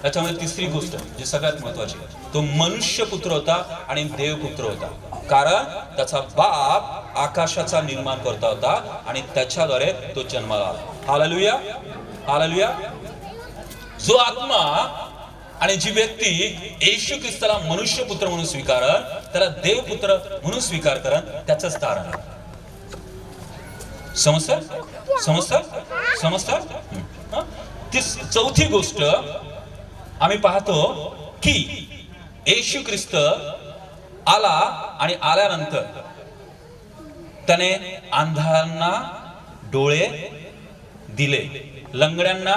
त्याच्यामध्ये तिसरी गोष्ट जी सगळ्यात महत्वाची, तो मनुष्य पुत्र होता आणि देवपुत्र होता. कारण त्याचा बाप आकाशाचा निर्माण करता होता आणि त्याच्याद्वारे तो जन्माला आला. Hallelujah, hallelujah. जो आत्मा आणि जी व्यक्ती येशू ख्रिस्ताला मनुष्य पुत्र म्हणून स्वीकारन, त्याला देवपुत्र म्हणून स्वीकार करन, त्याचंच तारण. समजतं? ती चौथी गोष्ट आम्ही पाहतो की येशू ख्रिस्त आला आणि आल्यानंतर त्याने अंधारांना डोळे दिले, लंगड्यांना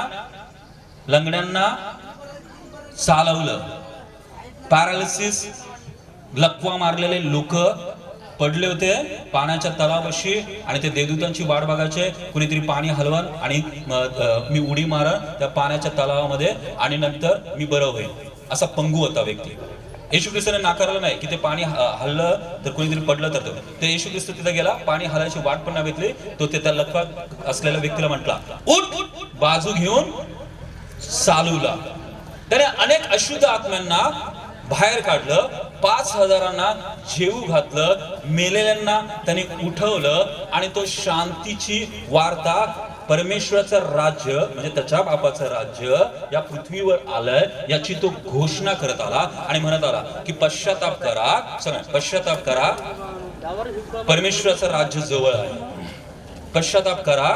चालवलं. पॅरालिसिस, लकवा मारलेले लोक पडले होते पाण्याच्या तलावाशी आणि ते देवदूतांची वाट बघायचे, कुणीतरी पाणी हलवण आणि मी उडी मारन त्या पाण्याच्या तलावामध्ये आणि नंतर मी बरं होईल, असा पंगू होता व्यक्ती. येशू ख्रिस्ताने नाकारलं नाही की ते पाणी हललं तर कोणीतरी पडलं तर ते येशू ख्रिस्त तिथे गेला, पाणी हलायची वाट पण नाही घेतली. तो त्या लकवा असलेल्या व्यक्तीला म्हटला, उठ, बाजू घेऊन चालूला. त्याने अनेक अशुद्ध आत्म्यांना बाहेर काढलं, 5,000 जेवू घातलं, मेलेल्यांना त्याने उठवलं आणि तो शांतीची वार्ता, परमेश्वराचं राज्य म्हणजे त्याच्या बापाचं राज्य या पृथ्वीवर आलंय याची तो घोषणा करत आला आणि म्हणत आला की पश्चाताप करा, परमेश्वराचं राज्य जवळ आहे. पश्चाताप करा,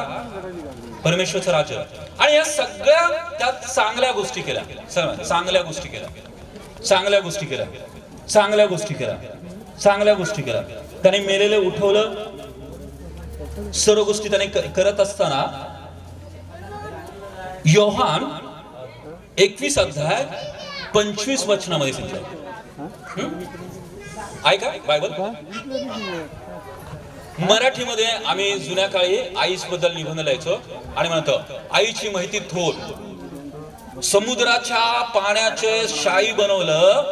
परमेश्वराचं राज्य. आणि या सगळ्या त्यात चांगल्या गोष्टी केल्या, चांगल्या गोष्टी केल्या. त्याने मेलेले उठवलं. सर्व गोष्टी त्याने करत असताना योहान 21 अध्याय 25 वचनामध्ये सांगितलं. ऐका बायबल. मराठीमध्ये आम्ही जुन्या काळी आईस बद्दल निबंध लिहायचो आणि म्हणतो, आईची माहिती थोर, समुद्राच्या पाण्याचे शाई बनवलं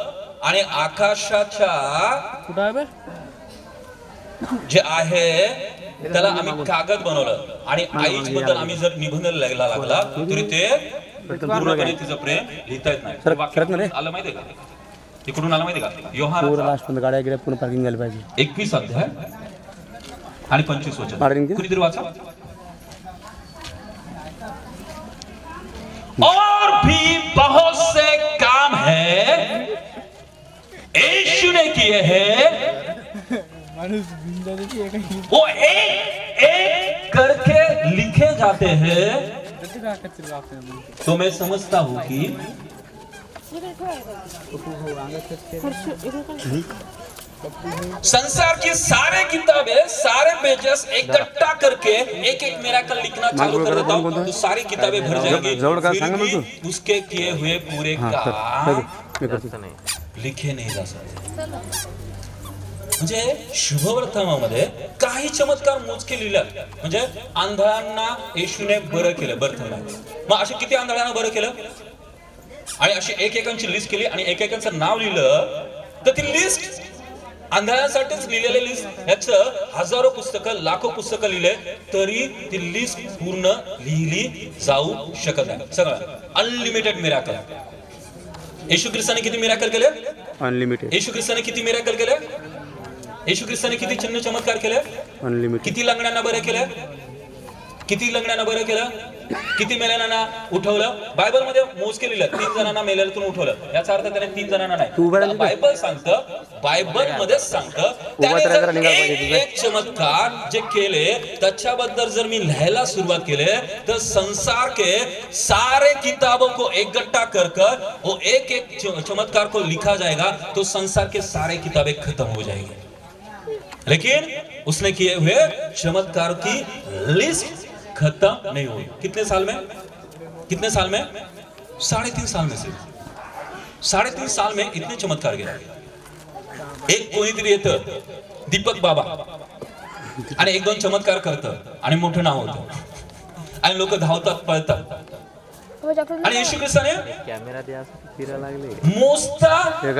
आणि आकाशाच्या जे आहे त्याला आम्ही कागद बनवलं. आणि आईच बद्दल आम्ही जर निबंध लिहायला लागला तरी ते पूर्णपणे तिचं प्रेम लिहिता येत नाही. आलं माहितीये का? इकडून आलं माहितीये का? योहान 21 अध्याय आणि 25 वचन कुणीतरी वाचा. और भी बहुत से काम है यीशु ने किए हैं, वो एक एक करके लिखे जाते हैं. तो मैं समझता हूं कि संसार की सारे किताबें, सारे पेजेस इकट्ठा करके एक एक मिरेकल लिखना चालू कर देता हूं तो सारी किताबें भर जाएंगी, फिर भी उसके किए हुए पूरे काम लिखे नहीं जा सकते. म्हणजे शुभवर्तमामध्ये काही चमत्कार मोजके लिहिलेत. म्हणजे आंधळांना येशूने बरं केलं, बर्थमध्ये. मग असे किती आंधळांना बरं केलं? आणि अशी एकेकांची लिस्ट केली आणि एकेकांचं नाव लिहिलं. तर ती लिस्ट आंधळ्यांसाठीच लिहिलेली लिस्ट, याचं हजारो पुस्तकं, लाखो पुस्तकं लिहिले तरी ती लिस्ट पूर्ण लिहिली जाऊ शकत नाही. सगळं अनलिमिटेड मिराकल. येशू ख्रिस्ताने किती मिराकल केले?
अनलिमिटेड.
येशू ख्रिस्ताने किती मिराकल केले? येशू ख्रिस्ताने किती चिन्ह चमत्कार केले?
अनलिमिटेड.
किती लंगड्यांना बरं केलं? किती लंगड्यांना बरं केलं? किती मेल्याना उठवलं? बायबल मध्ये मोजके लिहिलं 3 जणांना मेल्यातून उठवलं. याचा अर्थ त्याने 3 जणांना नाही. बायबल सांगतं, बायबल मध्ये सांगतं त्याने एक चमत्कार जे केले त्याच्याबद्दल जर मी लिहायला सुरुवात केले तर संसार के सारे किताबों को इकट्ठा कर कर वो एक चमत्कार को लिखा जाएगा तो संसार के सारे किताबें खत्म हो जाएगी. लेकिन उसने किए हुए चमत्कार की लिस्ट खत्म नहीं हुई. कितने साल में? 3.5 साल में से 3.5 साल में इतने चमत्कार केले. एक कोणीतरी येतं दीपक बाबा आणि 1-2 चमत्कार करतं आणि मोठं नाव होतं आणि लोक धावतात, पळतात. आणि येशू ख्रिस्ताने मोजता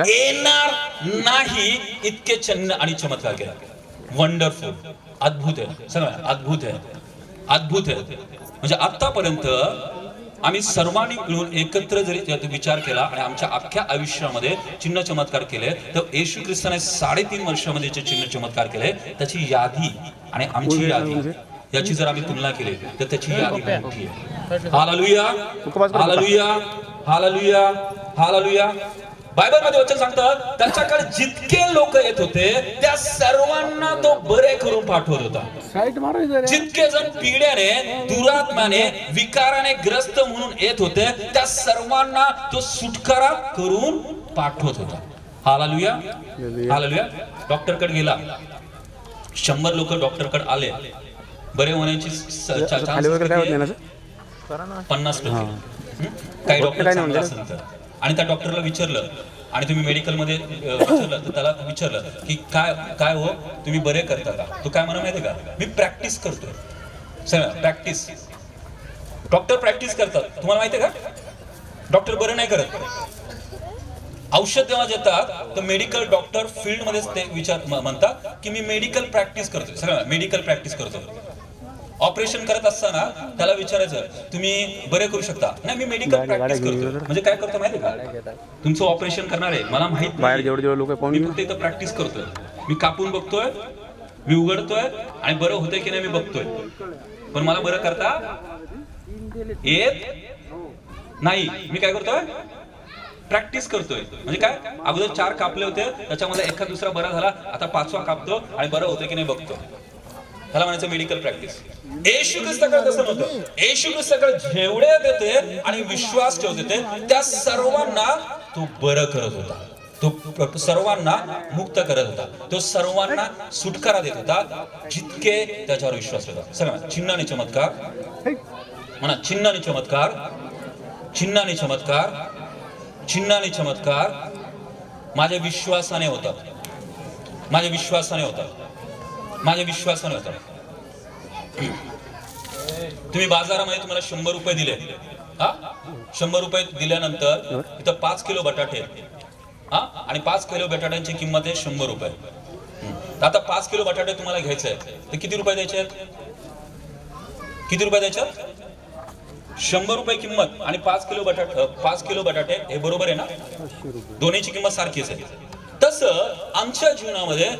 येणार नाही इतके चिन्ह आणि चमत्कार केले. वंडरफुल, अद्भुत आहे, सगळं अद्भुत आहे, अद्भुत आहे. म्हणजे आतापर्यंत आम्ही सर्वांनी मिळून एकत्र जरी विचार केला आणि आमच्या अख्ख्या आयुष्यामध्ये चिन्ह चमत्कार केले तर येशू ख्रिस्ताने 3.5 वर्षामध्ये जे चिन्ह चमत्कार केले त्याची यादी आणि आमची यादी याची जर आम्ही तुलना केली तर त्याची यादी मोठी आहे. Hallelujah, hallelujah, hallelujah, hallelujah. Bible मध्ये वचन सांगतात त्याच्याकडे जितके लोक येत होते त्या सर्वांना तो बरे करून पाठवत होता. जितके जण पिढ्याने, दुरात्म्याने, विकाराने ग्रस्त म्हणून येत होते त्या सर्वांना तो सुटकारा करून पाठवत होता. Hallelujah, hallelujah. डॉक्टर कडे गेला, 100 लोक डॉक्टर कडे आले, बरे होण्याची 50%. काही डॉक्टर चांगला असेल तर आणि त्या डॉक्टरला विचारलं आणि तुम्ही मेडिकल मध्ये विचारलं तर त्याला विचारलं की काय हो तुम्ही बरे करता का? तो काय म्हणा माहिती का? मी प्रॅक्टिस करतोय. सगळं प्रॅक्टिस. डॉक्टर प्रॅक्टिस करतात. तुम्हाला माहिती आहे का? डॉक्टर बरं नाही करत. औषध जेव्हा देतात तर मेडिकल डॉक्टर फील्ड मध्येच ते म्हणतात की मी मेडिकल प्रॅक्टिस करतोय. सगळं मेडिकल प्रॅक्टिस करतोय. ऑपरेशन करत असताना त्याला विचारायचं तुम्ही बरे करू शकता? नाही, मी मेडिकल प्रॅक्टिस करतो. म्हणजे काय करतो माहिती का? तुमचं ऑपरेशन करणार आहे मला माहित नाही, मी फक्त इथं प्रॅक्टिस करतोय. मी कापून बघतोय, मी उघडतोय आणि बरं होतंय की नाही मी बघतोय, पण मला बरं करता येत नाही. मी काय करतोय? प्रॅक्टिस करतोय. म्हणजे काय? अगोदर 4 कापले होते, त्याच्यामध्ये एखाद दुसरा बरा झाला, आता 5वा कापतो आणि बरं होतंय की नाही बघतो. त्याला म्हणायचं मेडिकल प्रॅक्टिस. येशू ख्रिस्ताकडे तसं नव्हतं. येशू ख्रिस्ताकडे जेवढे देते आणि विश्वास ठेवते त्या सर्वांना तो बरं करत होता. तो सर्वांना मुक्त करत होता. तो सर्वांना सुटकारा देत होता जितके त्याच्यावर विश्वास ठेवतात. सगळ्यांना चिन्ह आणि चमत्कार म्हणा. चिन्ह आणि चमत्कार, चिन्ह आणि चमत्कार, चिन्ह आणि चमत्कार माझ्या विश्वासाने होतात. माझ्या विश्वासाने होतात. माझ्या विश्वासाने होता. तुम्ही बाजारामध्ये तुम्हाला 100 रुपये दिले, 100 रुपये दिल्यानंतर इथं 5 किलो बटाटे आणि 5 किलो बटाट्यांची किंमत आहे 100 रुपये. आता 5 किलो बटाटे तुम्हाला घ्यायचे आहेत तर किती रुपये द्यायचे आहेत? किती रुपये द्यायचे? 100 रुपये किंमत आणि 5 किलो बटाटे हे बरोबर आहे ना? दोन्हीची किंमत सारखीच आहे. तसं आमच्या जीवनामध्ये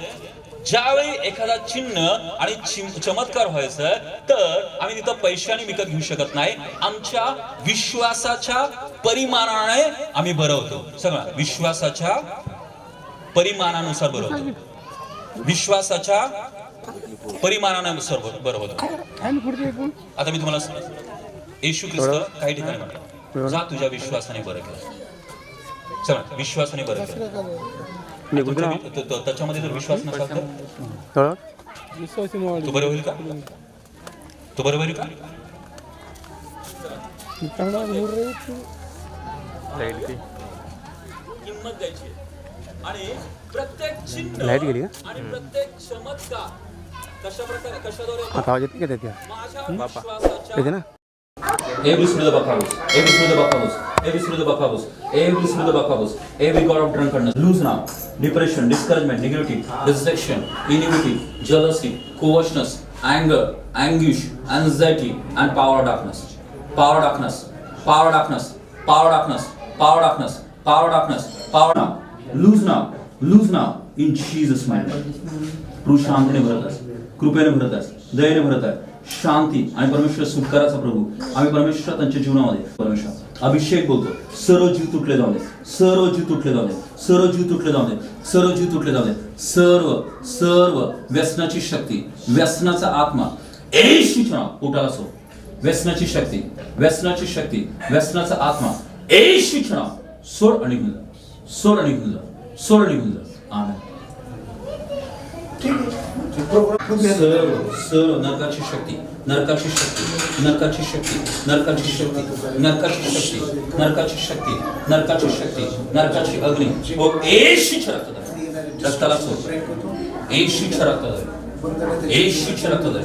ज्यावेळी एखादा चिन्ह आणि चमत्कार व्हायचं तर आम्ही तिथं पैशाने विकत घेऊ शकत नाही. आमच्या विश्वासाच्या परिमाणाने आम्ही बरं होतो. सगळं विश्वासाच्या परिमाणानुसार बरं होतो. विश्वासाच्या परिमाणानुसार बरं होतो. आता मी तुम्हाला येशू ख्रिस्त काही ठिकाणी म्हटलं जा तुझ्या विश्वासाने बरं केलं. सगळं विश्वासाने बरं केलं. त्याच्यामध्ये जर विश्वास नसेल तर तो बरं होईल का? तो बरं होईल का? किंमत द्यायची. आणि प्रत्येक चिन्ह
लाईट गेली का?
आणि प्रत्येक चमत्कार कशा प्रकारे कशाद्वारे होतो?
आता आवाज येते का त्याच्या
माझ्या विश्वासाच्या
येते ना
Every spirit of Bacchus, every spirit of Bacchus, every spirit of Bacchus, every spirit of Bacchus, every god of drunkenness, lose now. Depression, discouragement, negativity, deception, enmity, jealousy, covetousness, anger, anguish, anxiety, and power of darkness. Power of darkness, power of darkness, power of darkness, power of darkness, power of darkness, power now. Lose now, in Jesus' name. प्रभू शांतीने भरत आहे, कृपेने भरत आहे, दयेने भरत आहे, शांती आणि परमेश्वर सुटकाराचा प्रभू आम्ही परमेश्वर त्यांच्या जीवनामध्ये परमेश्वर अभिषेक बोलतो. सर्व जीव तुटले जाऊ दे, सर्व जीव तुटले जाऊ दे, सर्व जीव तुटले जाऊ दे, सर्व जीव तुटले जाऊ दे, सर्व व्यसनाची शक्ती, व्यसनाचा आत्मा येशूच्या नावात उठाला सो. व्यसनाची शक्ती, व्यसनाची शक्ती, व्यसनाचा आत्मा येशूच्या नावात सोड आणि निघून जा, सोड आणि निघून जा, सोड आणि निघून जा. आमेन. सर्व नरकाची शक्ती, नरकाची शक्ती, नरकाची शक्ती, नरकाची शक्ती, नरकाची शक्ती, नरकाची शक्ती, नरकाची शक्ती, नरकाची अग्नी ओ येशूच्या रक्ताला सोड, येशूच्या रक्ताला, येशूच्या रक्ताला,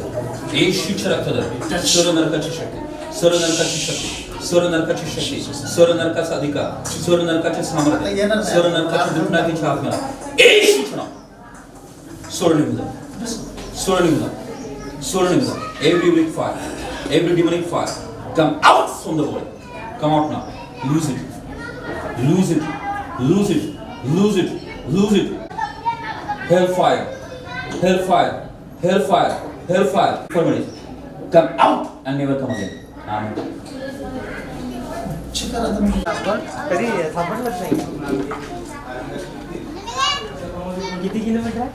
येशूच्या रक्ताला. सर्व नरकाची शक्ती, सर्व नरकाची शक्ती, सर्व नरकाची शक्ती, सर्व नरकाचा अधिकार, सर्व नरकाचे सामर्थ्य, सर्व नरकाच्या दुर्नातीच्या आत्म्याला येशूच्या नावात सोड निघून जा, सोड निघून जा, सोड निघून जा. Every weak fire, every demonic fire, come out from the body. Come out now. Lose it, lose it, lose it, lose it, lose it. Hellfire, hellfire, hellfire, hellfire. Infirmity, come out and never come again. Amen.
तरी सापडलंच नाही. किती kilometre आहे?